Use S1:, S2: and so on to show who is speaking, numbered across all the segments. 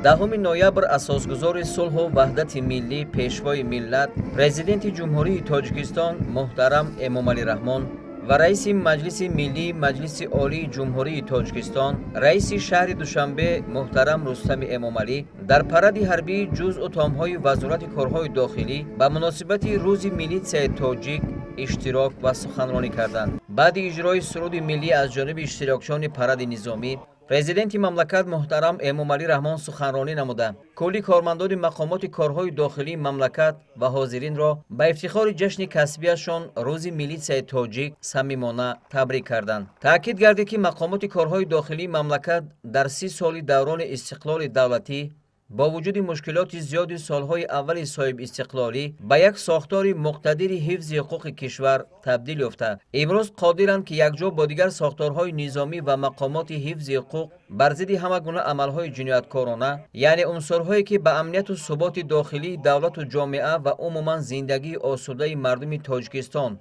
S1: 10 ноябр асосгузори сулҳу ваҳдати миллӣ, пешвои миллат, президенти ҷумҳурии Тоҷикистон муҳтарам Эмомалӣ Раҳмон ва раиси Маҷлиси Миллии Маҷлиси Олии Ҷумҳурии Тоҷикистон, раиси шаҳри Душанбе муҳтарам Рустами Эмомалӣ дар паради ҳарбии ҷузъу томҳои Вазорати корҳои дохилӣ ба муносибати Рӯзи милитсияи тоҷик иштирок ва суханронӣ карданд. Баъди иҷрои суруди миллӣ аз ҷониби иштирокчиёни паради низомӣ, президенти мамлакат муҳтарам Эмомалӣ Раҳмон суханронӣ намуда, кулли кормандони мақомоти корҳои дохилии мамлакат ва ҳозиринро ба ифтихори ҷашни касбияшон Рӯзи милитсияи тоҷик самимона табрик карданд. Таъкид гардид, ки мақомоти корҳои дохилии мамлакат дар 30 соли даврони истиқлоли давлатӣ бо вуҷуди мушкилоти зиёди солҳои аввали соҳибистиқлолӣ ба як сохтори муқтадири ҳифзи ҳуқуқи кишвар табдил ёфта, имрӯз қодиранд, ки якҷо бо дигар сохторҳои низомӣ ва мақомоти ҳифзи ҳуқуқ бар зидди ҳама гуна амалҳои ҷинояткорона, яъне унсурҳое ки ба амнияти суботи дохилии давлату ҷомеа ва умуман зиндагии осудаи мардуми Тоҷикистон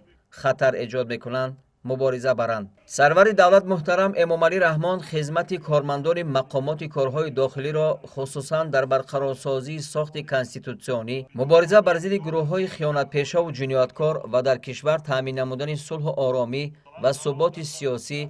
S1: хатар эҷод мекунанд, мубориза баранд. Сарвари давлат муҳтарам Эмомалӣ Раҳмон хизмати кормандони мақомоти корҳои дохилиро хусусан дар барқарорсозии сохти конститутсионӣ, мубориза бар зидди гурӯҳҳои хиёнатпешаву ҷинояткор ва дар кишвар таъмин намудани сулҳу оромӣ ва суботи сиёсӣ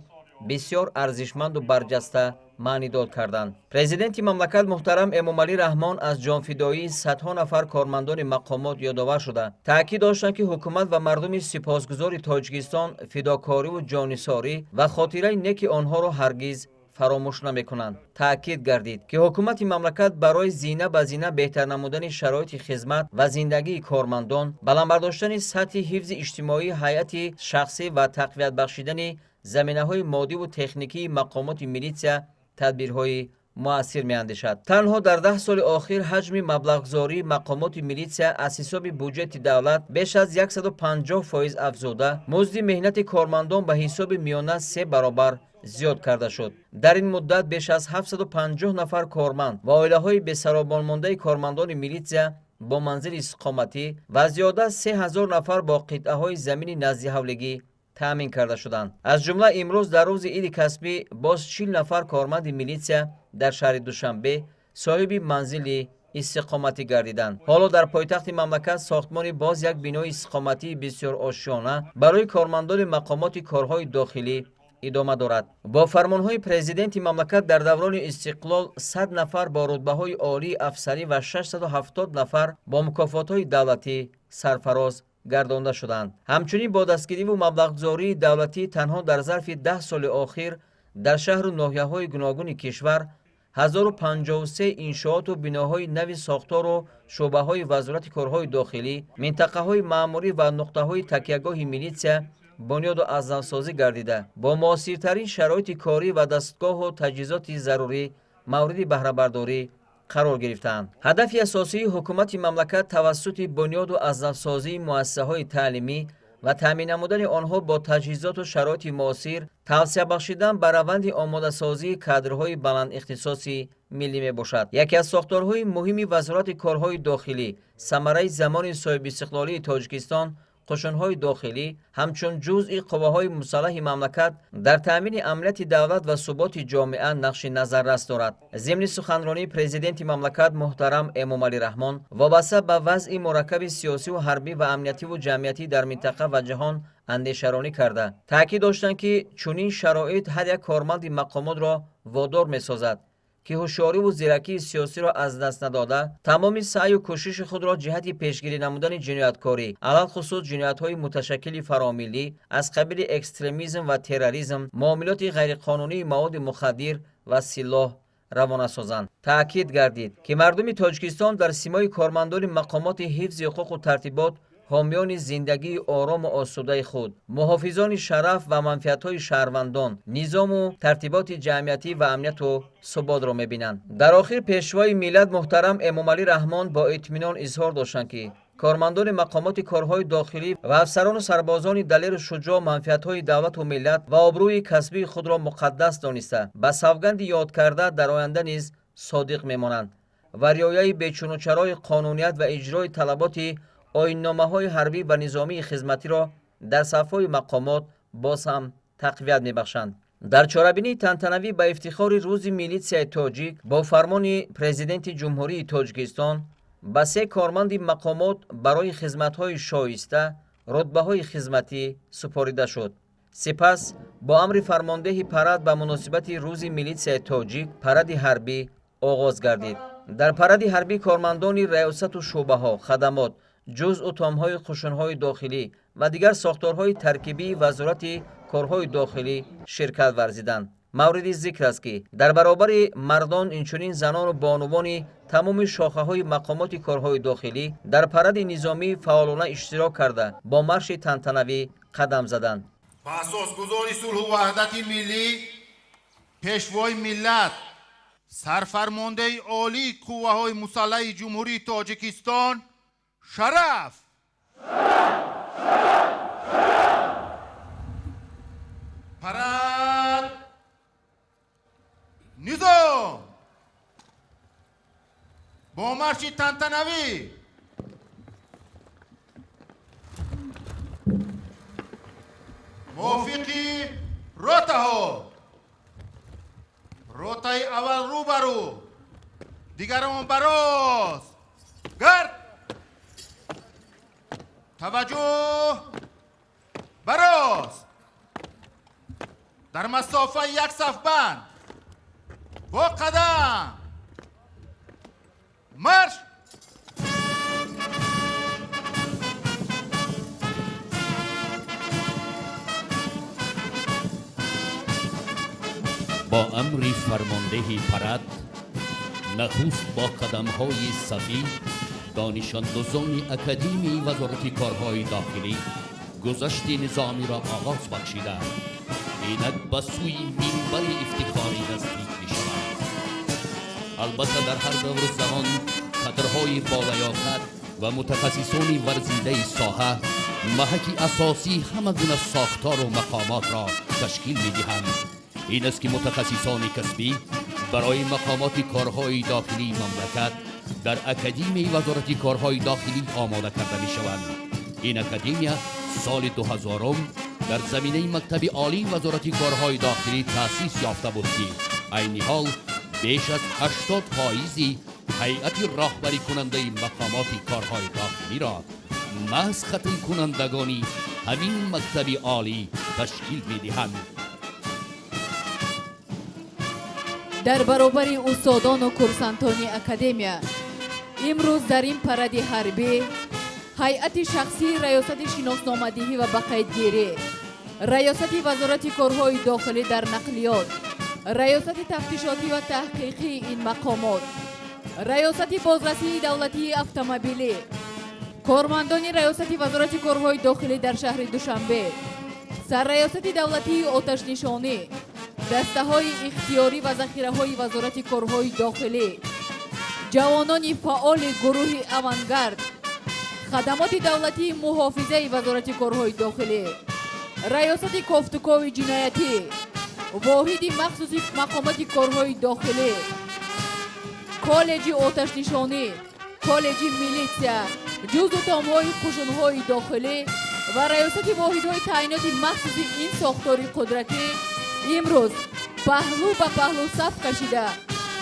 S1: бисёр арзишманду барҷаста маънидод карданд. Президенти мамлакат муҳтарам Эмомалӣ Раҳмон аз ҷонфидоии садҳо нафар кормандони мақомот ёдовар шуда, таъкид доштанд, ки ҳукумат ва мардуми сипосгузори Тоҷикистон фидокориву ҷонисорӣ ва хотираи неки онҳоро ҳаргиз фаромӯш намекунанд. Таъкид гардид, ки ҳукумати мамлакат барои зина ба зина беҳтар намудани шароити хизмат ва зиндагии кормандон, баландбардоштани сатҳи ҳифзи иҷтимоии ҳайати шахсӣ ва тақвият бахшидани заминаҳои моддиву техникии мақомоти милитсия тадбирҳои муассир меандешад. Танҳо дар 10 соли охир ҳаҷми маблағгузории мақомоти милитсия аз ҳисоби буҷети давлат беш аз 150% афзуда, музди меҳнати кормандон ба ҳисоби миёна 3 баробар зиёд карда шуд. Дар ин муддат беш аз 750 нафар корманд ва оилаҳои бесаробонмондаи кормандони милитсия бо манзили иstiqomatӣ ва зиёда аз 3000 нафар бо қитъаҳои замини назди ҳавлигӣ таъмин карда шуданд. Аз ҷумла имрӯз дар рӯзи иди касбӣ боз 40 нафар корманди милитсия дар шаҳри Душанбе соҳиби манзили истиқоматӣ гардиданд. Ҳоло дар пойтахти мамлакат сохтмони боз як бинои истиқоматии бисёр ошёна барои кормандони мақомоти корҳои дохилӣ идома дорад. Бо фармонҳои президенти мамлакат дар даврони истиқлол 100 нафар бо рутбаҳои олии афсарӣ ва 670 нафар бо мукофотҳои давлатӣ сарфароз гардонда шуданд. Ҳамчунин бо дастгириву маблағгузории давлатӣ танҳо дар зарфи 10 соли охир дар шаҳру ноҳияҳои гуногуни кишвар 1053 иншооту биноҳои нави сохтору шуъбаҳои Вазорати корҳои дохилӣ, минтақаҳои маъмурӣ ва нуқтаҳои такягоҳи милитсия бунёду азнавсозӣ гардида, бо муосиртарин шароити корӣ ва дастгоҳу таҷҳизоти зарурӣ мавриди баҳрабардорӣ қарор гирифтаанд. Ҳадафи асосии ҳукумати мамлакат тавассути бунёду азнавсозии муассисаҳои таълимӣ ва таъмин намудани онҳо бо таҷҳизоту шароити муосир, тавсия бахшидан ба раванди омодасозии кадрҳои баландихтисоси миллӣ мебошад. Яке аз сохторҳои муҳими Вазорати корҳои дохилӣ, самараи замони соҳибистиқлолии Тоҷикистон, қушунҳои дохилӣ ҳамчун ҷузъи қувваҳои мусаллаҳи мамлакат дар таъмини амнияти давлат ва суботи ҷомеа нақши назаррас дорад. Зимни суханронии президенти мамлакат муҳтарам Эмомалӣ Раҳмон вобаста ба вазъи мураккаби сиёсиву ҳарбӣ ва амниятиву ҷамъиятӣ дар минтақа ва ҷаҳон андешаронӣ карда, таъкид доштанд, ки чунин шароит ҳар як корманди мақомотро водор месозад, ки ҳушёриву зиракии сиёсиро аз даст надода, тамоми саъю кӯшиши худро ҷиҳати пешгирӣ намудани ҷинояткорӣ, алалхусус ҷиноятҳои муташаккили фаромиллӣ аз қабили экстремизм ва терроризм, муомилоти ғайриқонунии маводи мухаддир ва силоҳ равона созанд. Таъкид гардид, ки мардуми Тоҷикистон дар симои кормандони мақомоти ҳифзи ҳуқуқу тартибот ҳомиёни зиндагии орому осудаи худ, муҳофизони шараф ва манфиатҳои шаҳрвандон, низому тартиботи ҷамъиятӣ ва амнияту суботро мебинанд. Дар охир пешвои миллат муҳтарам Эмомалӣ Раҳмон бо итминон изҳор доштанд, ки кормандони мақомоти корҳои дохилӣ ва афсарону сарбозони далеру шуҷоъ манфиатҳои давлату миллат ва обрӯи касбии худро муқаддас дониста, ба савганди ёд карда дар оянда низ содиқ мемонанд ва риояи бечунучарои қонуният ва иҷрои талаботи оинномаҳои ҳарбӣ ва низомии хизматиро дар сафҳои мақомот боз ҳам тақвият мебахшанд. дар чорабинии тантанавӣ ба ифтихори рӯзи милитсияи тоҷик бо фармони президенти ҷумҳурии тоҷикистон ба 3 корманди мақомот барои хизматҳои шоиста рутбаҳои хизматӣ супорида шуд. сипас бо амри фармондеҳи парад ба муносибати рӯзи милитсияи тоҷик паради ҳарбӣ оғоз гардид. дар паради ҳарбӣ кормандони раёсату шӯъбаҳо, хадамот, ҷузъу томҳои қушунҳои дохилӣ ва дигар сохторҳои таркибии вазорати корҳои дохилӣ ширкат варзиданд. мавриди зикр аст ки дар баробари мардон инчунин занону бонувони тамоми шохаҳои мақомоти корҳои дохилӣ дар паради низомӣ фаъолона иштирок карда бо марши тантанавӣ қадам заданд.
S2: ба асосгузори сулҳу ваҳдати миллӣ пешвои миллат сарфармондаи олии қувваҳои мусаллаҳи ҷумҳурии тоҷикистон шараф парад низом бо марши тантанавӣ موافقی روتا ها روتای اول رو برو دیگران براز گرد توجه براز در مسافه یک صف بند با قدم مرش
S3: با امری فرماندهی پرد نخست با قدم‌های سفید دانشاندوزان اکادمی وزارت کارهای داخلی گذشت نظامی را آغاز بخشیده اینک به سوی منبر افتخاری نزدیک می‌شوند. البته در هر دور زمان کادرهای بالیاقت و متخصصان ورزیده ساحه محک اساسی همه گونه ساختار و مقامات را تشکیل می‌دهند. این است که متخصصان کسبی برای مقامات کارهای داخلی مملکت در اکادمی وزارت کارهای داخلی آماده کرده می شوند. این اکادمی سال 2000 در زمینه مکتب عالی وزارت کارهای داخلی تأسیس یافته بود که عین حال بیش از 80% هیئت راهبری کننده مقامات کارهای داخلی را محض ختم کنندگانی همین مکتب عالی تشکیل می دهند.
S4: در برابر استادان و کورسانتانی اکادمیا امروز در این پرد حربی هیئت شخصی ریاست شناسنامه‌دهی و بقیه‌گیری، ریاست وزارت کارهای داخلی در نقلیات، ریاست تفتیشاتی و تحقیقی این مقامات، ریاست بازرسی دولتی اتومبیلی، کارمندان ریاست وزارت کارهای داخلی در شهر دوشنبه، سرریاست دولتی آتش نشانی، دسته های اختیاری و ذخیره های وزارت کارهای داخلی، جوانان فعال گروه اوانگارد، خدمات دولتی محافظه وزارت کارهای داخلی، ریاست کافتوکاو جنایتی، واحد مخصوص مقامات کارهای داخلی، کالج آتش نشانی، کالج میلیسیا، جزو تامهای قشونهای داخلی و ریاست واحدهای تعیینات مخصوص این ساختار قدرتی امروز پهلو به پهلو صف کشیده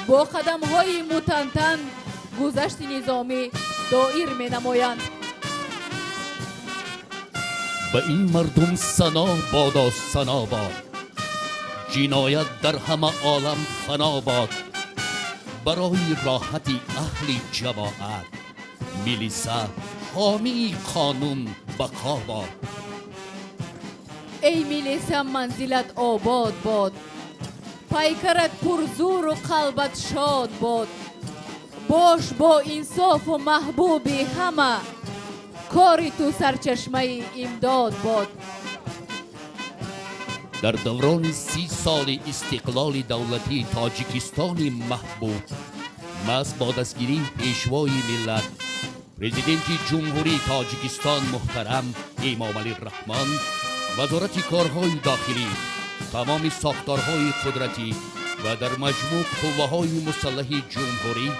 S4: با قدم‌های متنتن گذشت نظامی دایر می‌نمایند.
S3: به این مردم ثنا بادا ثنا باد، جنایت در همه عالم فنا باد. برای راحت اهل جماعت میلیسه حامی قانون بقا باد.
S4: ای میلیسه منزلت آباد باد، پیکرت پرزور و قلبت شاد باد. باش با انصاف و محبوب همه، کاری تو سرچشمه امداد باد.
S3: در دوران 30 سال استقلال دولتی تاجیکستان محبوب، مس با دستگیری پیشوای ملت پرزیدنت جمهوری تاجیکستان محترم امام علی رحمان، وزارت کارهای داخلی تمام ساختارهای قدرتی و در مجموع قوه‌های مسلح جمهوری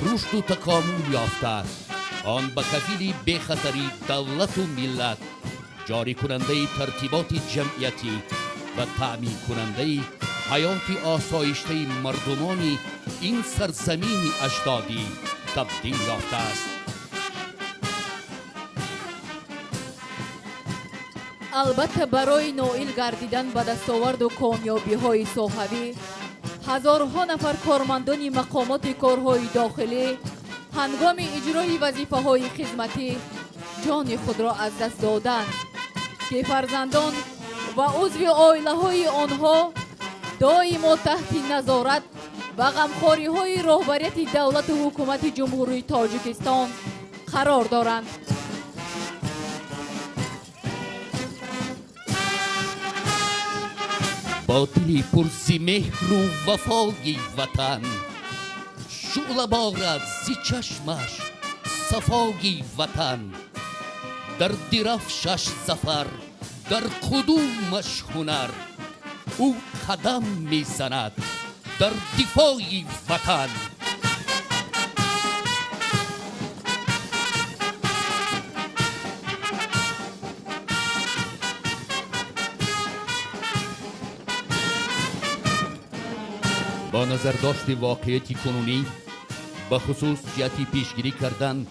S3: رشد و تکامل یافته، آن به کفیل بخطری دولت و ملت، جاری کننده ترتیبات جمعیتی، و تأمین کننده حیات آسایشته مردمان این سرزمین اجدادی تبدیل یافته است.
S4: البته برای نائل گردیدن به دستاورد و کامیابی های ساحوی هزارها نفر کارمندان مقامات کارهای داخلی هنگام اجرای وظیفه های خدمتی جان خود را از دست دادند که فرزندان و عضو عائله های آنها دائما تحت نظارت و غمخواری های رهبریت دولت و حکومت جمهوری تاجیکستان قرار دارند.
S3: با دلی پر ز مهر و وفای وطن شعله بارد ز چشمش صفای وطن، در درفشش ظفر، در قدومش هنر، او قدم میزند در دفاع وطن. با نظر داشت واقعیت کنونی به خصوص جهتی پیشگیری کردن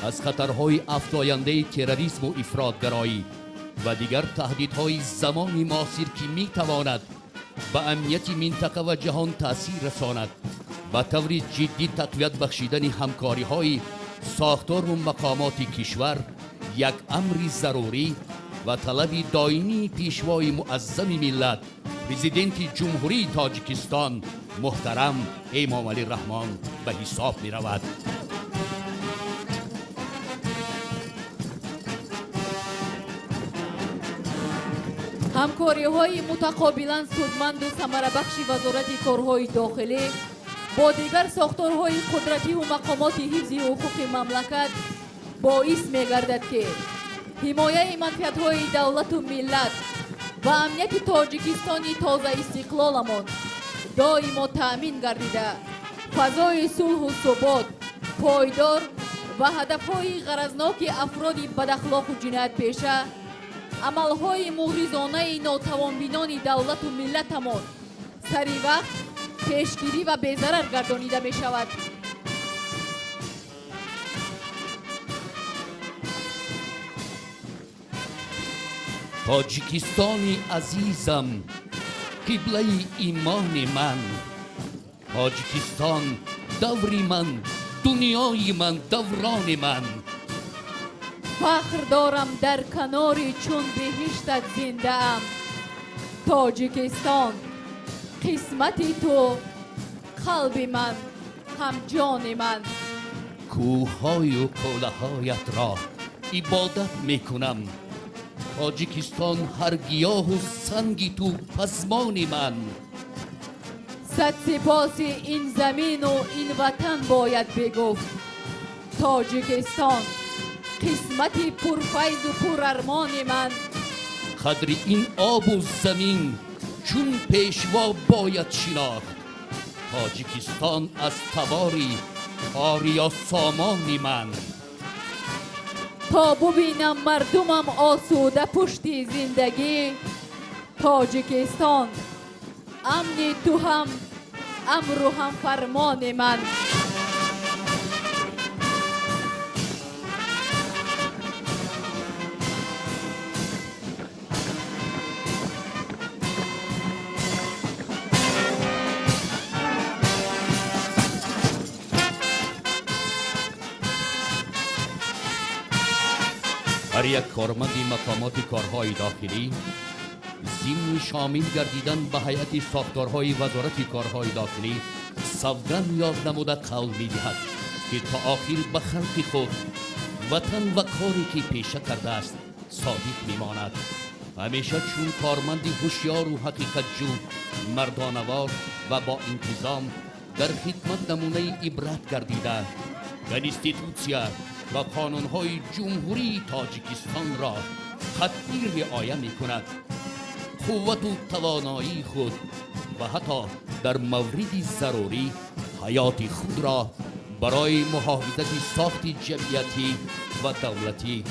S3: از خطرهای افزاینده تروریسم و افراطگرایی و دیگر تهدیدهای زمانی معاصر که میتواند به امنیت منطقه و جهان تأثیر رساند، به طور جدی تقویت بخشیدن همکاری های ساختار و مقامات کشور یک امر ضروری و طلب دائمی پیشوای معظم ملت پرزیدنت جمهوری تاجیکستان محترم امام علی رحمان به حساب می رود.
S4: همکاری های متقابلا سودمند و ثمره بخش وزارت کارهای داخلی با دیگر ساختارهای قدرتی و مقامات حفظ حقوق مملکت باعث می گردد که حمایه منفعت های دولت و ملت و امنیت تاجیکستانی تازه استقلالمان دائما تأمین گردیده فضای صلح و ثبات پایدار و هدفهای غرضناک افراد بداخلاق و جنایت پیشه عملهای مغرضانه ناتوانبینان دولت و ملتمان سری وقت پیشگیری و بی‌ضرر گردانیده می شود.
S3: تاجیکستان عزیزم، قبله ایمان من، تاجیکستان دوری من، دنیای من، دوران من.
S4: فخر دارم در کناری چون بهشتت زنده ام تاجیکستان، قسمتی تو قلب من هم جان من.
S3: کوههای و کوله‌هایت را عبادت میکنم تاجیکستان، هر گیاه و سنگی تو پزمان من.
S4: صد سپاس این زمین و این وطن باید بگفت تاجیکستان، قسمتی پرفیض و پرارمان من.
S3: قدر این آب و زمین چون پیشوا باید شناخت تاجیکستان از تباری آریا سامان من.
S4: تا ببینم مردمم آسوده پشت زندگی تاجیکستان، امن تو هم امر و هم فرمان من.
S3: هر یک کارمند مقامات کارهای داخلی ضمن شامل گردیدن به هیئت ساختارهای وزارت کارهای داخلی سوگند یاد نموده قول می‌دهد که تا آخر به خلق خود، وطن و کاری که پیشه کرده است صادق میماند. همیشه چون کارمند هوشیار و حقیقت جو، مردانوار و با انتظام در خدمت نمونه عبرت گردیده، کنستیتوسیا و قانون‌های جمهوری تاجیکستان را قطعی رعایت می‌کند. قوت و توانایی خود و حتی در مورد ضروری حیات خود را برای محافظت ساخت جمعیتی و دولتی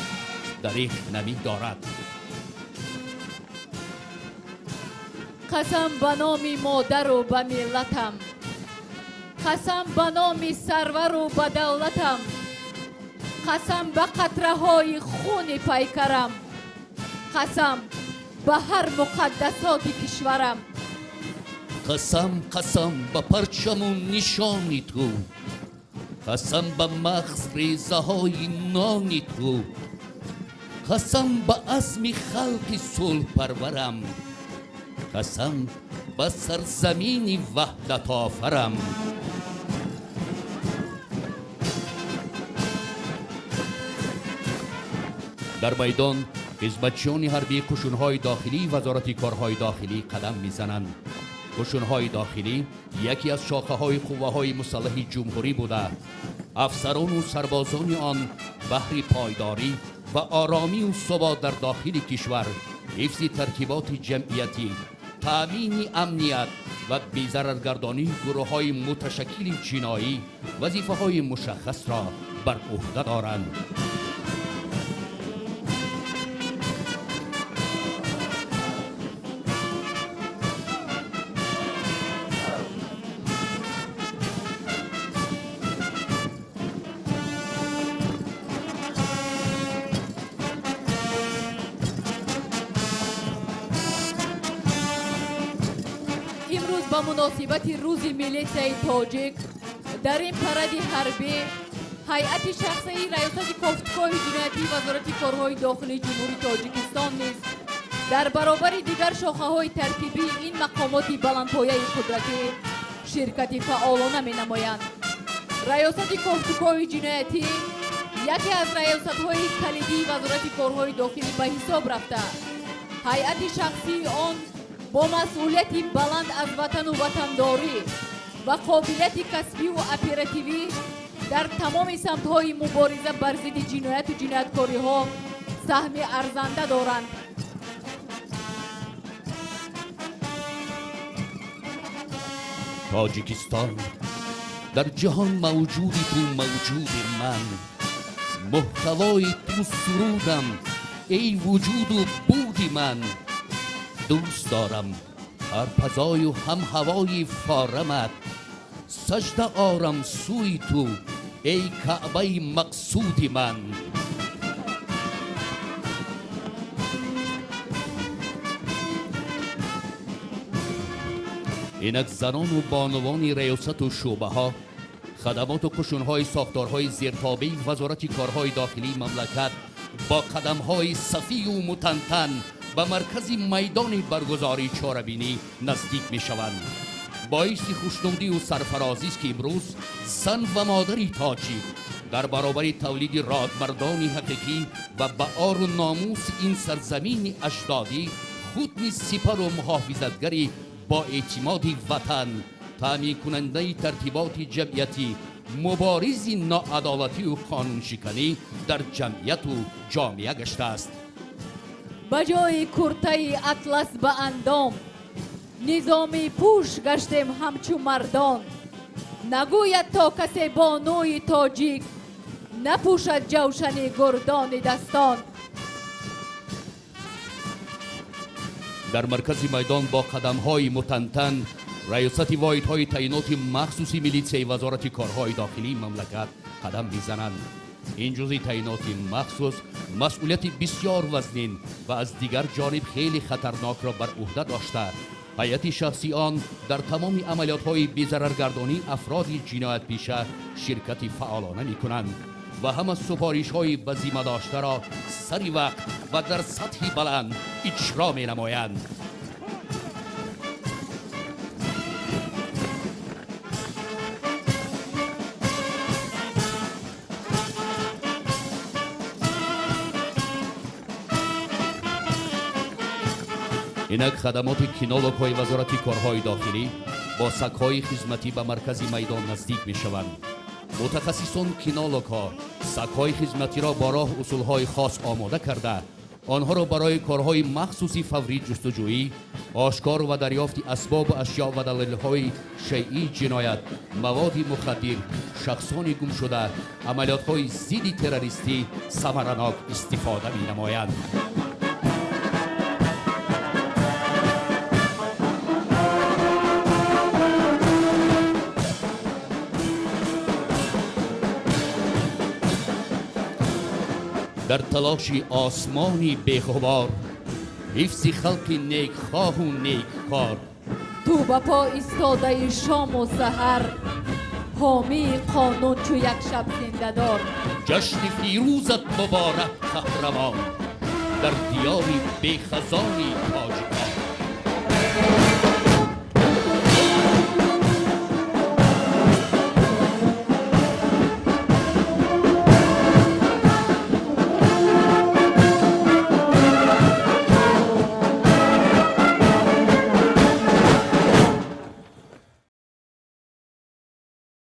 S3: دریغ نمی‌دارد.
S4: قسم به نام مادر و به ملتم، قسم به نام سرور و به دولتم، قسم به قطره های خون پیکرم، قسم به هر مقدسات کشورم.
S3: قسم قسم به پرچم و نشانی تو، قسم به مغز ریزه های نانی تو، قسم به عزم خلق صلح پرورم، قسم به سرزمین وحدت آفرم. در میدان خدمتچیان حربی قشون‌های داخلی وزارت کارهای داخلی قدم میزنند. قشون‌های داخلی یکی از شاخه‌های قوه‌های مسلح جمهوری بوده. افسران و سربازان آن بهر پایداری و آرامی و ثبات در داخل کشور، حفظ ترتیبات جمعیتی، تأمین امنیت و بی‌ضررگردانی گروه‌های متشکل جنایی وظیفه‌های مشخص را بر عهده دارند.
S4: امروز به مناسبت روز میلیسیای تاجیک در این پرد حربی هیئت شخصی ریاست کافتگاه جنایتی وزارت کارهای داخلی جمهوری تاجیکستان نیز در برابر دیگر شاخه‌های ترکیبی این مقامات بلندپایه قدرتی شرکت فعالانه می‌نمایند. ریاست کافتگاه جنایتی یکی از ریاست‌های کلیدی وزارت کارهای داخلی به حساب رفته. هیئت شخصی آن با مسئولیت بلند از وطن و وطنداری و قابلیت کسبی و اپراتیوی در تمام سمت‌های مبارزه بر ضد جنایت و جنایتکاری‌ها سهم ارزنده دارند.
S3: تاجیکستان در جهان موجودی تو موجود من، محتوای تو سرودم ای وجود و بودی من. دوست دارم هر فضای و هم هوای فارمت، سجده آرم سوی تو ای کعبه مقصودی من. اینک زنان و بانوان ریاست و شعبه ها خدمات و قشون‌های ساختارهای زیرتابه وزارت کارهای داخلی مملکت با قدم‌های صفی و متنتن به مرکز میدان برگزاری چاره‌بینی نزدیک می‌شوند. باعث خوشنودی و سرفرازی است که امروز زن و مادری تاجیک در برابر تولید رادمردان حقیقی و بهار و ناموس این سرزمین اجدادی خود نیز سپر و محافظتگری با اعتماد وطن، تامین کننده ترتیبات جمعیتی، مبارز ناعدالتی و قانون شکنی در جمعیت و جامعه گشته است.
S4: بجای کرته اطلس به اندام نظامی پوش گشتیم همچون مردان. نگوید تا کسی بانوی تاجیک نپوشد جوشن گردان دستان.
S3: در مرکز میدان با قدم‌های متنتن ریاست واحدهای تعیینات مخصوصی میلیسیای وزارت کارهای داخلی مملکت قدم میزنند. این جزء تعیینات مخصوص مسئولیت بسیار وزنین و از دیگر جانب خیلی خطرناک را بر عهده داشته. هیئت شخصی آن در تمام عملیات‌های بی‌ضررگردانی افراد جنایت پیشه شرکت فعالانه می‌کنند و همه سفارش‌های به ذمه داشته را سری وقت و در سطح بلند اجرا می‌نمایند. اینک خدمات کینولوگ‌های وزارت کارهای داخلی با سگ‌های خدمتی به مرکز میدان نزدیک می‌شوند. متخصصان کینولوگ‌ها سگ‌های خدمتی را با راه اصول‌های خاص آماده کرده آنها را برای کارهای مخصوصی فوری جستجویی، آشکار و دریافت اسباب و اشیاء و دلایل‌های شیعی جنایت، مواد مخدر، شخصان گم شده، عملیات‌های ضد تروریستی ثمرناک استفاده می‌نمایند. در تلاش آسمانی بی‌غبار، حفظ خلق نیکخواه و نیککار.
S4: تو به پا ایستاده شام و سحر، حامی قانون چو یک شب زنده دار.
S3: جشن فیروزت مبارک قهرمان، در دیاری بی خزانی تاجکان.